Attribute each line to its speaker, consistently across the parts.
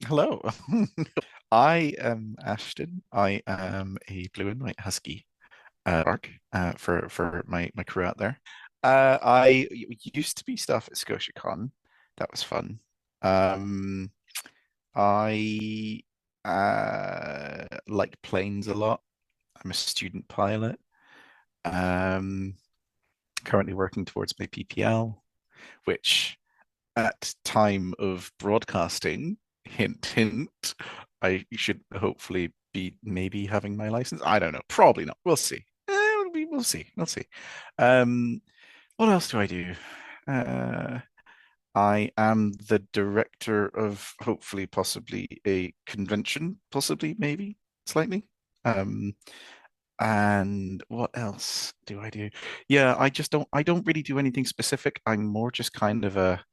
Speaker 1: Hello. I am Ashton. I am a blue and white husky dog for my crew out there. Used to be staff at ScotiaCon. That was fun. Um, I like planes a lot. I'm a student pilot. Um, Currently working towards my PPL, which at time of broadcasting, hint, hint, I should hopefully be maybe having my license. I don't know. Probably not. We'll see. We'll see. We'll see. Um, what else do I do? Uh, I am the director of hopefully, possibly a convention, possibly, maybe, slightly. Um, and what else do I do? Yeah, I don't really do anything specific. I'm more just kind of a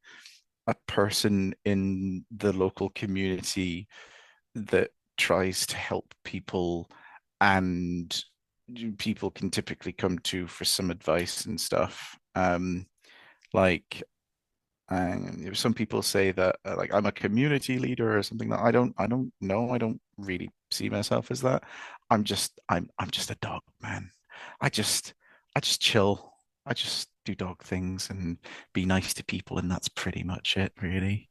Speaker 1: person in the local community that tries to help people, and people can typically come to for some advice and stuff. Like, some people say that like I'm a community leader or something. That I don't know. I don't really see myself as that. I'm just a dog, man. I just I just chill. I just do dog things and be nice to people, and that's pretty much it, really.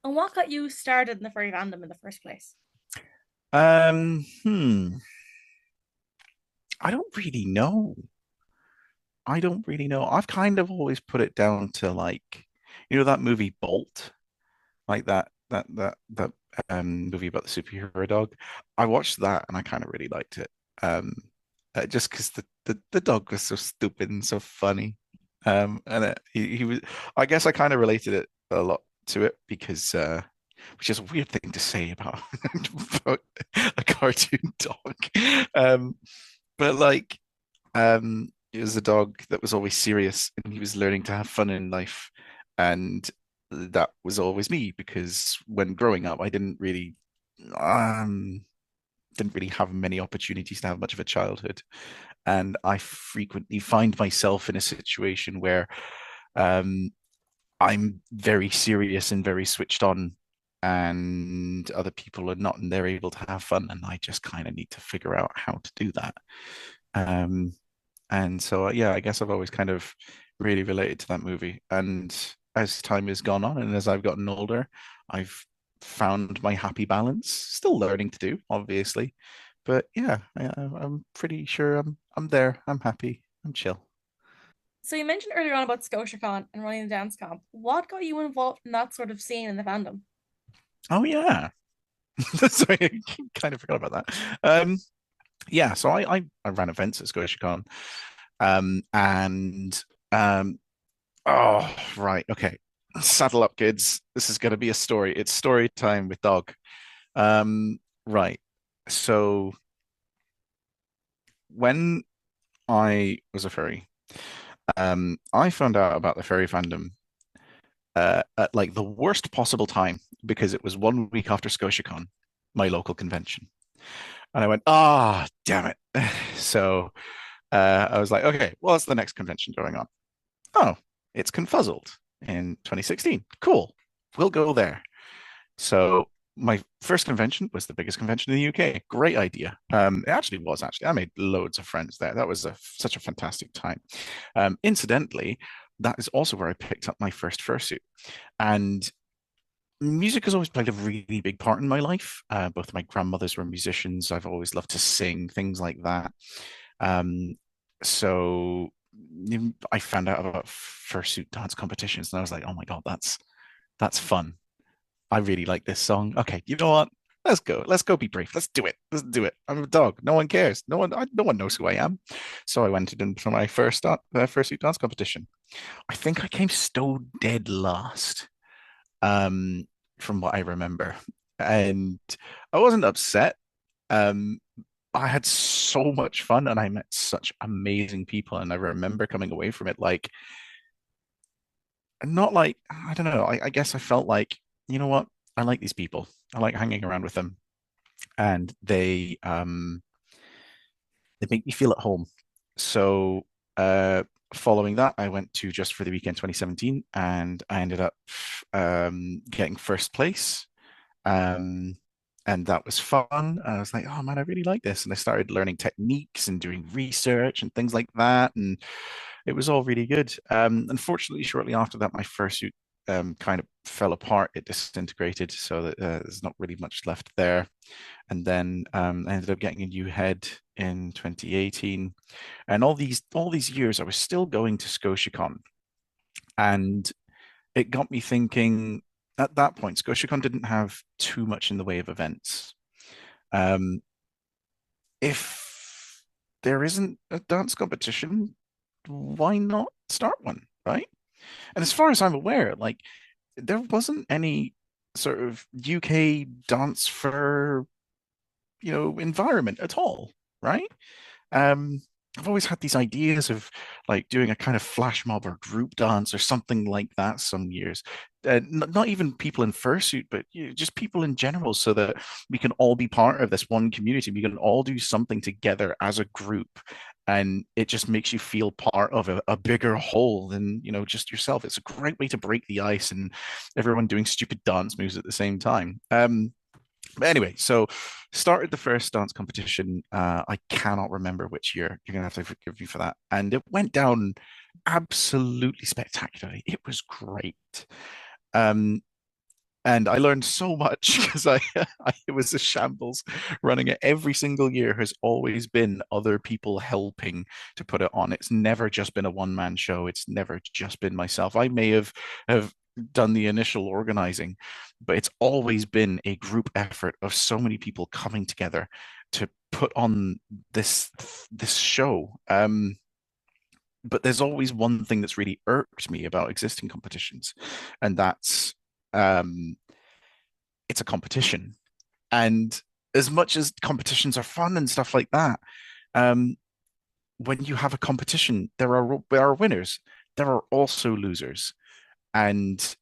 Speaker 2: And what got you started in the furry fandom in the first place?
Speaker 1: Um, hmm, I don't really know. I don't really know. I've kind of always put it down to like, that movie Bolt, like that movie about the superhero dog. I watched that and I kind of really liked it. Um, just because the dog was so stupid and so funny. And he was, I guess I kind of related it a lot to it because which is a weird thing to say about, about a cartoon dog. Um, but like, it was a dog that was always serious and he was learning to have fun in life. And that was always me because when growing up, I um, didn't really have many opportunities to have much of a childhood. And I frequently find myself in a situation where um, I'm very serious and very switched on, and other people are not, and they're able to have fun. And I just kind of need to figure out how to do that. Um, and so, yeah, I guess I've always kind of really related to that movie. And as time has gone on and as I've gotten older, I've found my happy balance. Still learning to do, obviously. But yeah, I'm pretty sure I'm there. I'm happy. I'm chill.
Speaker 2: So you mentioned earlier on about ScotiaCon and running the dance comp. What got you involved in that sort of scene in the fandom?
Speaker 1: Oh yeah. Sorry, I kind of forgot about that. Yeah, so I ran events at ScotiaCon. And Oh, right. Okay. Saddle up, kids. This is going to be a story. It's story time with Dog. Right. So when I was a furry, I found out about the furry fandom at like the worst possible time because it was 1 week after ScotiaCon, my local convention. And I went, damn it. So I was like, okay, well, what's the next convention going on? Oh, it's Confuzzled in 2016. Cool. We'll go there. So my first convention was the biggest convention in the UK. Great idea. It actually was actually. I made loads of friends there. That was such a fantastic time. Incidentally, that is also where I picked up my first fursuit. And music has always played a really big part in my life. Both my grandmothers were musicians. I've always loved to sing, things like that. Um, so I found out about fursuit dance competitions, and I was like, "Oh my God, that's fun. I really like this song. Okay, you know what? Let's go. Let's go be brave. Let's do it. Let's do it. I'm a dog. No one cares. No one knows who I am." So I went in for my fursuit dance competition. I think I came so dead last, um, from what I remember, and I wasn't upset. Um, I had so much fun and I met such amazing people. And I remember coming away from it like, not like, I don't know, I guess I felt like, you know what? I like these people. I like hanging around with them. And they make me feel at home. So Following that, I went to Just for the Weekend 2017, and I ended up getting first place. Um, and that was fun. And I was like, oh man, I really like this. And I started learning techniques and doing research and things like that. And it was all really good. Unfortunately, shortly after that, my fursuit kind of fell apart. It disintegrated, so that there's not really much left there. And then I ended up getting a new head in 2018. And all these years, I was still going to ScotiaCon, and it got me thinking. At that point, ScotiaCon didn't have too much in the way of events. Um, if there isn't a dance competition, why not start one, right? And as far as I'm aware, like there wasn't any sort of UK dance for, environment at all, right? Um, I've always had these ideas of like doing a kind of flash mob or group dance or something like that some years. Not even people in fursuit, but just people in general, so that we can all be part of this one community. We can all do something together as a group, and it just makes you feel part of a bigger whole than just yourself. It's a great way to break the ice and everyone doing stupid dance moves at the same time. But anyway, so started the first dance competition. I cannot remember which year. You're gonna have to forgive me for that. And it went down absolutely spectacularly. It was great. Um, and I learned so much because it was a shambles. Running it every single year has always been other people helping to put it on. It's never just been a one-man show. It's never just been myself. I may have done the initial organizing, but it's always been a group effort of so many people coming together to put on this this show. But there's always one thing that's really irked me about existing competitions, and that's um, it's a competition. And as much as competitions are fun and stuff like that, um, when you have a competition, there are winners. There are also losers, and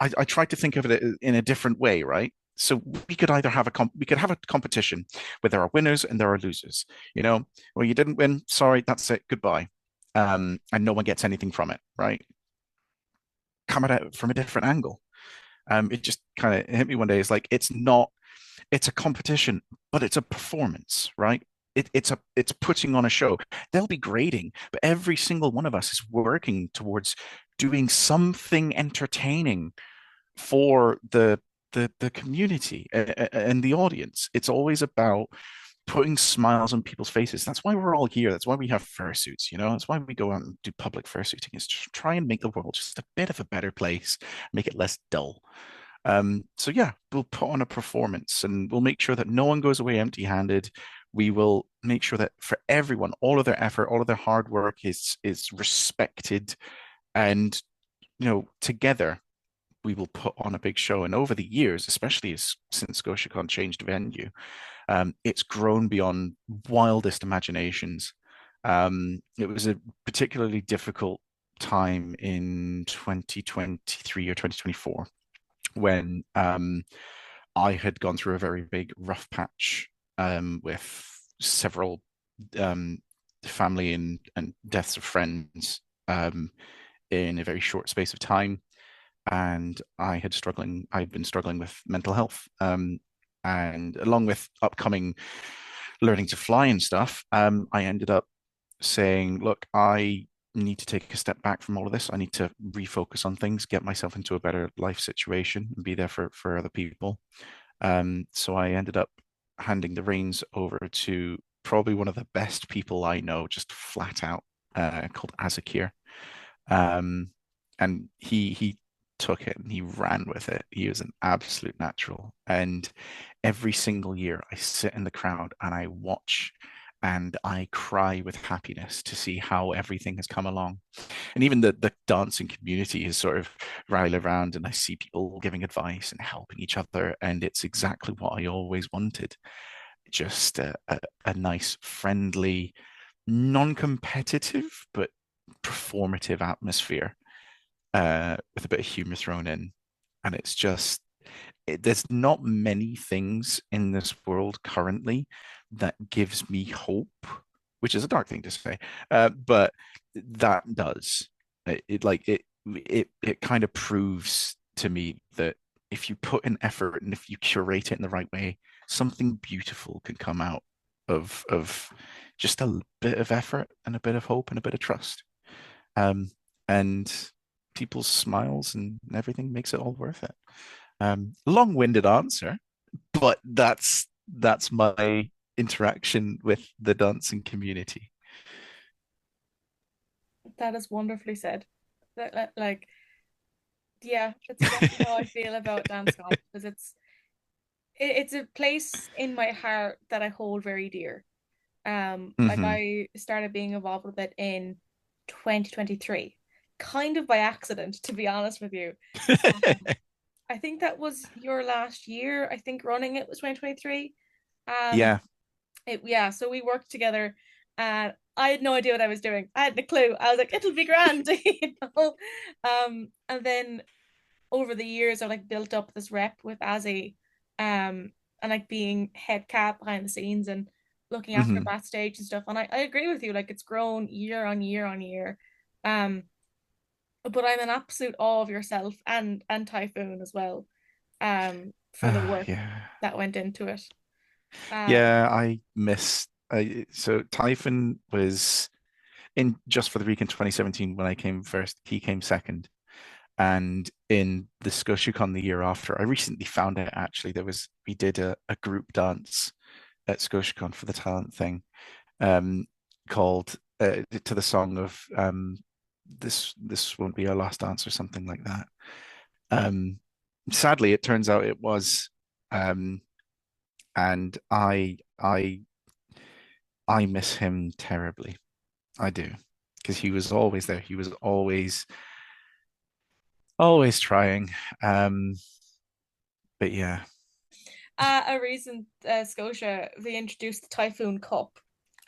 Speaker 1: I tried to think of it in a different way, right? So we could either have we could have a competition where there are winners and there are losers. Well, you didn't win. Sorry, that's it. Goodbye. And no one gets anything from it, right? Come at it from a different angle. It just kind of hit me one day. It's like it's a competition, but it's a performance, right? It's putting on a show. They'll be grading, but every single one of us is working towards doing something entertaining for the community and the audience. It's always about putting smiles on people's faces. That's why we're all here. That's why we have fursuits, That's why we go out and do public fursuiting, is to try and make the world just a bit of a better place, make it less dull. So yeah, we'll put on a performance and we'll make sure that no one goes away empty-handed. We will make sure that for everyone, all of their effort, all of their hard work is respected, and together we will put on a big show. And over the years, especially since ScotiaCon changed venue, it's grown beyond wildest imaginations. It was a particularly difficult time in 2023 or 2024 when I had gone through a very big rough patch with several um, family and deaths of friends in a very short space of time. And I'd been struggling with mental health. And along with upcoming learning to fly and stuff, I ended up saying, look, I need to take a step back from all of this. I need to refocus on things, get myself into a better life situation, and be there for other people. So I ended up handing the reins over to probably one of the best people I know, just flat out, called Azakir. Um, and he took it and he ran with it. He was an absolute natural. And every single year, I sit in the crowd and I watch and I cry with happiness to see how everything has come along. And even the dancing community is sort of rallied around, and I see people giving advice and helping each other. And it's exactly what I always wanted. Just a nice, friendly, non-competitive, but performative atmosphere with a bit of humor thrown in. And it's just, there's not many things in this world currently that gives me hope which is a dark thing to say. But that does it kind of proves to me that if you put in effort and if you curate it in the right way, something beautiful can come out of just a bit of effort and a bit of hope and a bit of trust. Um, and people's smiles and everything makes it all worth it. Long-winded answer, but that's my interaction with the dancing community.
Speaker 2: That is wonderfully said. Like, yeah, that's exactly how I feel about dance comp because it's a place in my heart that I hold very dear. Like
Speaker 1: Hmm.
Speaker 2: I started being involved with it in 2023, kind of by accident, to be honest with you. Um, I think that was your last year. I think running it was 2023. Um,
Speaker 1: Yeah.
Speaker 2: yeah, so we worked together and I had no idea what I was doing. I had no clue. I was like, it'll be grand, you know. And then over the years I like built up this rep with Azzy, and like being head cap behind the scenes and looking after
Speaker 1: Hmm.
Speaker 2: backstage and stuff. And I agree with you, like it's grown year on year on year. Um, but I'm in absolute awe of yourself and Typhoon as well, for the work
Speaker 1: Yeah.
Speaker 2: that went into it. Um,
Speaker 1: Yeah, I miss so Typhon was in just for the week in 2017 when I came first, he came second. And in the ScotiaCon the year after, I recently found out actually we did a group dance at ScotiaCon for the talent thing, um, called to the song of this won't be our last dance or something like that. Um, Sadly, it turns out it was, um, and I miss him terribly. I do because he was always there. He was always trying. Um, but yeah.
Speaker 2: a recent Scotia, they introduced the Typhoon Cup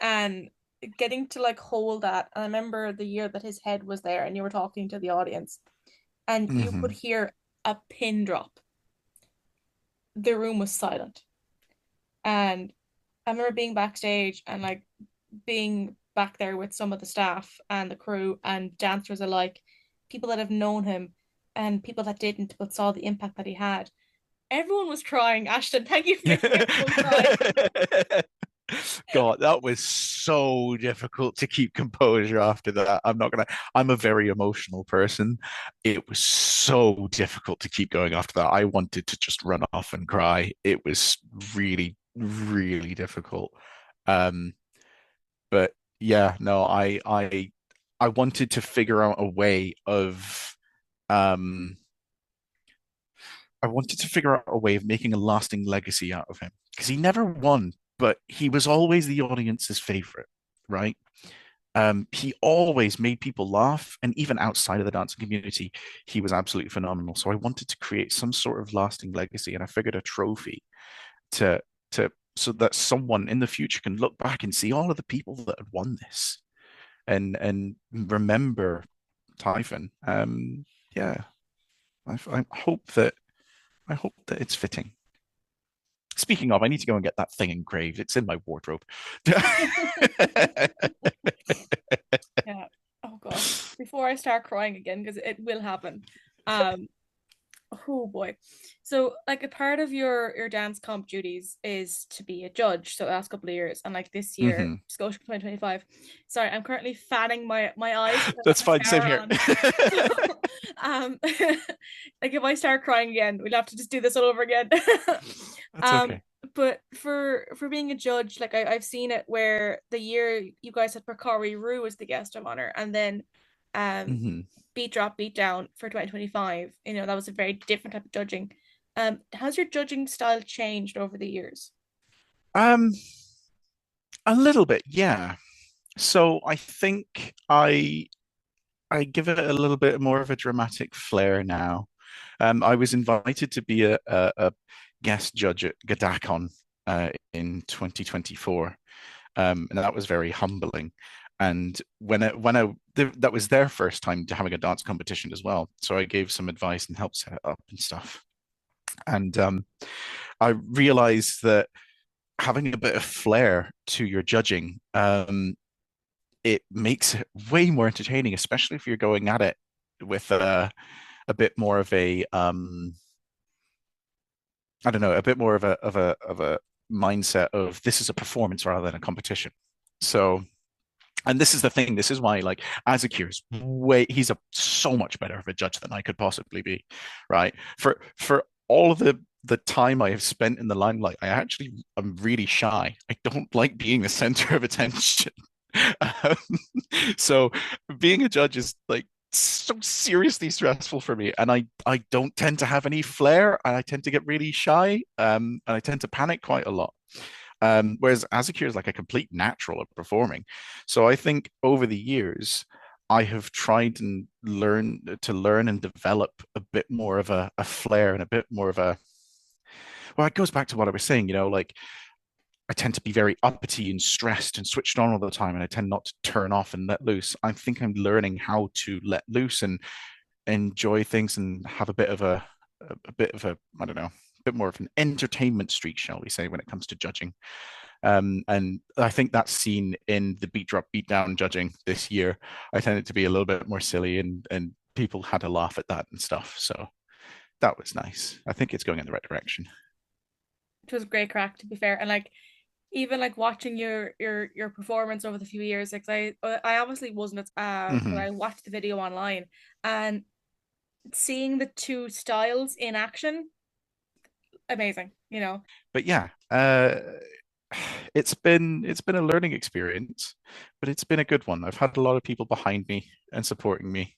Speaker 2: and getting to like hold that. And I remember the year that his head was there and you were talking to the audience and you could
Speaker 1: Hmm.
Speaker 2: hear a pin drop. The room was silent. And I remember being backstage and like being back there with some of the staff and the crew and dancers alike, people that have known him and people that didn't but saw the impact that he had. Everyone was crying. Ashton, thank you for making everyone cry.
Speaker 1: God, that was so difficult to keep composure after that. I'm a very emotional person. It was so difficult to keep going after that. I wanted to just run off and cry. It was really, really difficult. Um, but yeah, no, I wanted to figure out a way of um I wanted to figure out a way of making a lasting legacy out of him because he never won, but he was always the audience's favorite, right? He always made people laugh, and even outside of the dancing community, he was absolutely phenomenal. So I wanted to create some sort of lasting legacy, and I figured a trophy to to so that someone in the future can look back and see all of the people that had won this and remember Typhon. Yeah, I I hope that it's fitting. Speaking of, I need to go and get that thing engraved. It's in my wardrobe.
Speaker 2: Yeah. Oh gosh. Before I start crying again, because it will happen. Um, oh boy. So like a part of your dance comp duties is to be a judge. So the last couple of years and like this year,
Speaker 1: Hmm.
Speaker 2: Scotia 2025. Sorry, I'm currently fanning my eyes because I've got
Speaker 1: That's fine.
Speaker 2: my
Speaker 1: Same
Speaker 2: shower
Speaker 1: here.
Speaker 2: on. So like if I start crying again, we'll have to just do this all over again.
Speaker 1: That's
Speaker 2: um
Speaker 1: okay.
Speaker 2: but for being a judge, like I've seen it where the year you guys had Prakari Rue as the guest of honor, and then um
Speaker 1: Hmm.
Speaker 2: beat drop beat down for 2025. You know, that was a very different type of judging. Has your judging style changed over the years?
Speaker 1: Um, a little bit, yeah. So I think I give it a little bit more of a dramatic flair now. I was invited to be a guest judge at Gadakon in 2024, and that was very humbling. And that was their first time to having a dance competition as well, so I gave some advice and helped set it up and stuff. And I realized that having a bit of flair to your judging, it makes it way more entertaining, especially if you're going at it with a bit more of a I don't know, a bit more of a mindset of this is a performance rather than a competition. So, and this is the thing. This is why, like, Azakir is way he's a so much better of a judge than I could possibly be, right? For all of the time I have spent in the limelight, I actually am really shy. I don't like being the center of attention. Um, so being a judge is like so seriously stressful for me, and I don't tend to have any flair, and I tend to get really shy, and I tend to panic quite a lot. Whereas Azakir is like a complete natural at performing. So I think over the years, I have tried and learn and develop a bit more of a flair and a bit more of a well, it goes back to what I was saying, like I tend to be very uppity and stressed and switched on all the time, and I tend not to turn off and let loose. I think I'm learning how to let loose and enjoy things and have a bit of a I don't know, a bit more of an entertainment streak, shall we say, when it comes to judging. And I think that's seen in the beat drop, beat down judging this year. I tended to be a little bit more silly, and people had a laugh at that and stuff. So that was nice. I think it's going in the right direction.
Speaker 2: It was great crack, to be fair. And like even like watching your performance over the few years, like I obviously wasn't but
Speaker 1: Hmm.
Speaker 2: I watched the video online and seeing the two styles in action, amazing, you know.
Speaker 1: But yeah, it's been a learning experience, but it's been a good one. I've had a lot of people behind me and supporting me,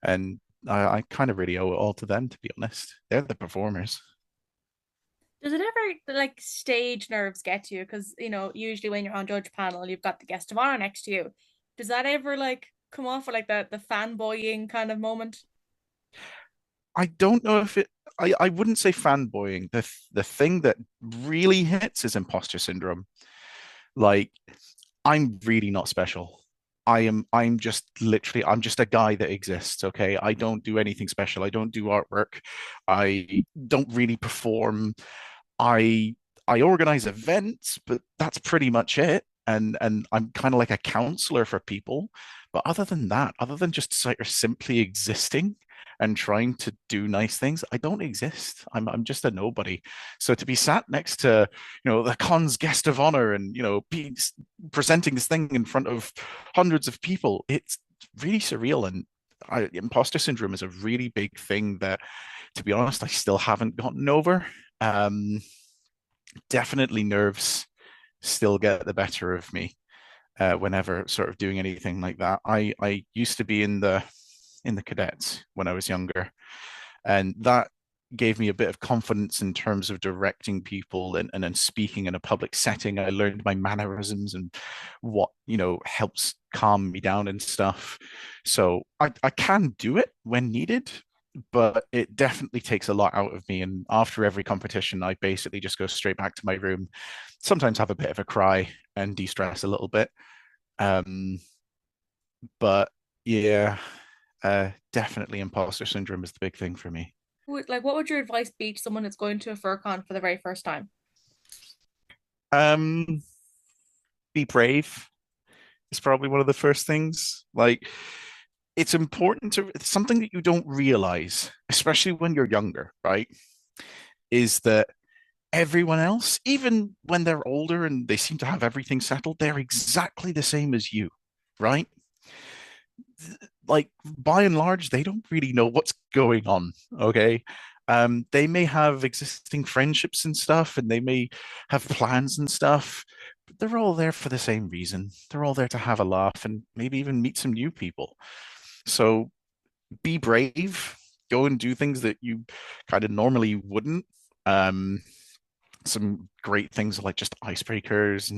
Speaker 1: and I kind of really owe it all to them, to be honest. They're the performers.
Speaker 2: Does it ever like stage nerves get to you? Because you know, usually when you're on judge panel, you've got the guest of honor next to you. Does that ever like come off with like the fanboying kind of moment?
Speaker 1: I don't know if it. I wouldn't say fanboying. The thing that really hits is imposter syndrome. Like I'm really not special. I'm just literally I'm just a guy that exists, okay? I don't do anything special. I don't do artwork. I don't really perform. I I organize events, but that's pretty much it. And I'm kind of like a counselor for people. But other than that, other than just sort of simply existing and trying to do nice things, I don't exist. I'm just a nobody. So to be sat next to, the con's guest of honor and, be presenting this thing in front of hundreds of people, it's really surreal. And imposter syndrome is a really big thing that, to be honest, I still haven't gotten over. Um, Definitely nerves still get the better of me whenever sort of doing anything like that. I used to be in the cadets when I was younger, and that gave me a bit of confidence in terms of directing people and then speaking in a public setting. I learned my mannerisms and what, helps calm me down and stuff. So I can do it when needed, but it definitely takes a lot out of me. And after every competition, I basically just go straight back to my room, sometimes have a bit of a cry and de-stress a little bit. Um, but yeah, definitely imposter syndrome is the big thing for me.
Speaker 2: Like, what would your advice be to someone that's going to a fur con for the very first time?
Speaker 1: Um, be brave is probably one of the first things. Like, it's important to, it's something that you don't realize, especially when you're younger, right? Is that everyone else, even when they're older and they seem to have everything settled, they're exactly the same as you, right? Like by and large, they don't really know what's going on. Okay. They may have existing friendships and stuff, and they may have plans and stuff, but they're all there for the same reason. They're all there to have a laugh and maybe even meet some new people. So be brave, go and do things that you kind of normally wouldn't. Um, some great things like just icebreakers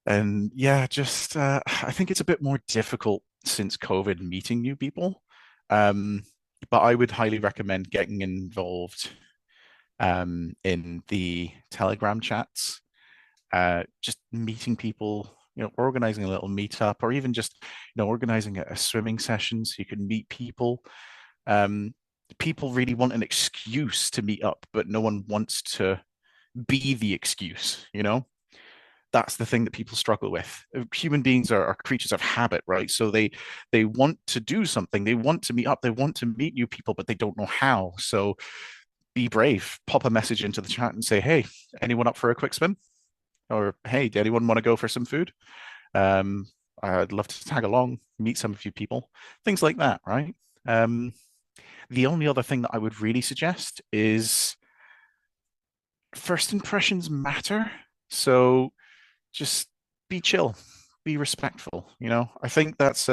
Speaker 1: and yeah, just I think it's a bit more difficult since COVID meeting new people. Um, but I would highly recommend getting involved in the Telegram chats, just meeting people, organizing a little meetup, or even just, organizing a swimming session so you can meet people. Um, People really want an excuse to meet up, but no one wants to be the excuse, you know? That's the thing that people struggle with. Human beings are creatures of habit, right? So they want to do something, they want to meet up, they want to meet new people, but they don't know how. So be brave. Pop a message into the chat and say, "Hey, anyone up for a quick swim?" Or, "Hey, do anyone want to go for some food?" Um, I'd love to tag along, meet some of you people, things like that, right? Um, the only other thing that I would really suggest is first impressions matter. So just be chill, be respectful. I think that's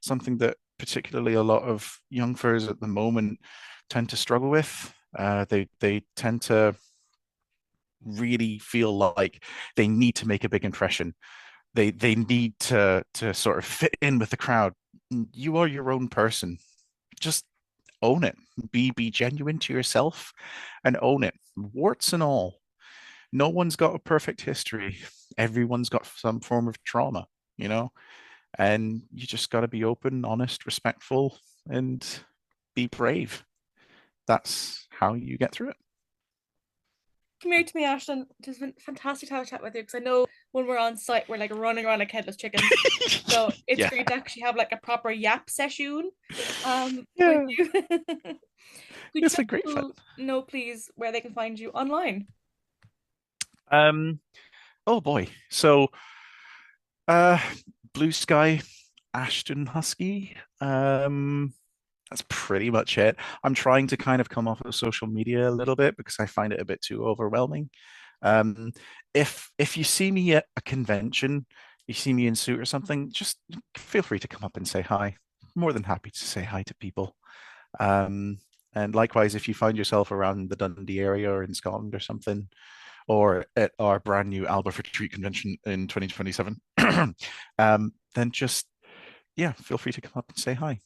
Speaker 1: something that particularly a lot of young furs at the moment tend to struggle with. They tend to really feel like they need to make a big impression. They need to sort of fit in with the crowd. You are your own person. Just own it. Be genuine to yourself and own it, warts and all. No one's got a perfect history. Everyone's got some form of trauma, you know, and you just got to be open, honest, respectful, and be brave. That's how you get through
Speaker 2: Come here to me, Ashton. It has been fantastic to have a chat with you because I know when we're on site, we're like running around like headless chickens.
Speaker 1: it.
Speaker 2: So it's
Speaker 1: Yeah.
Speaker 2: great to actually have like a proper yap session with
Speaker 1: Yeah.
Speaker 2: you. Could you
Speaker 1: It's
Speaker 2: let
Speaker 1: been great fun.
Speaker 2: people know, please, where they can find you online?
Speaker 1: Um, oh boy. So, uh, Blue Sky, Ashdon Husky. That's pretty much it. I'm trying to kind of come off of social media a little bit because I find it a bit too overwhelming. Um, if you see me at a convention, you see me in suit or something, just feel free to come up and say hi. More than happy to say hi to people. Um, and likewise, if you find yourself around the Dundee area or in Scotland or something, or at our brand new Albert Retreat convention in 2027, then just, yeah, feel free to come up and say hi.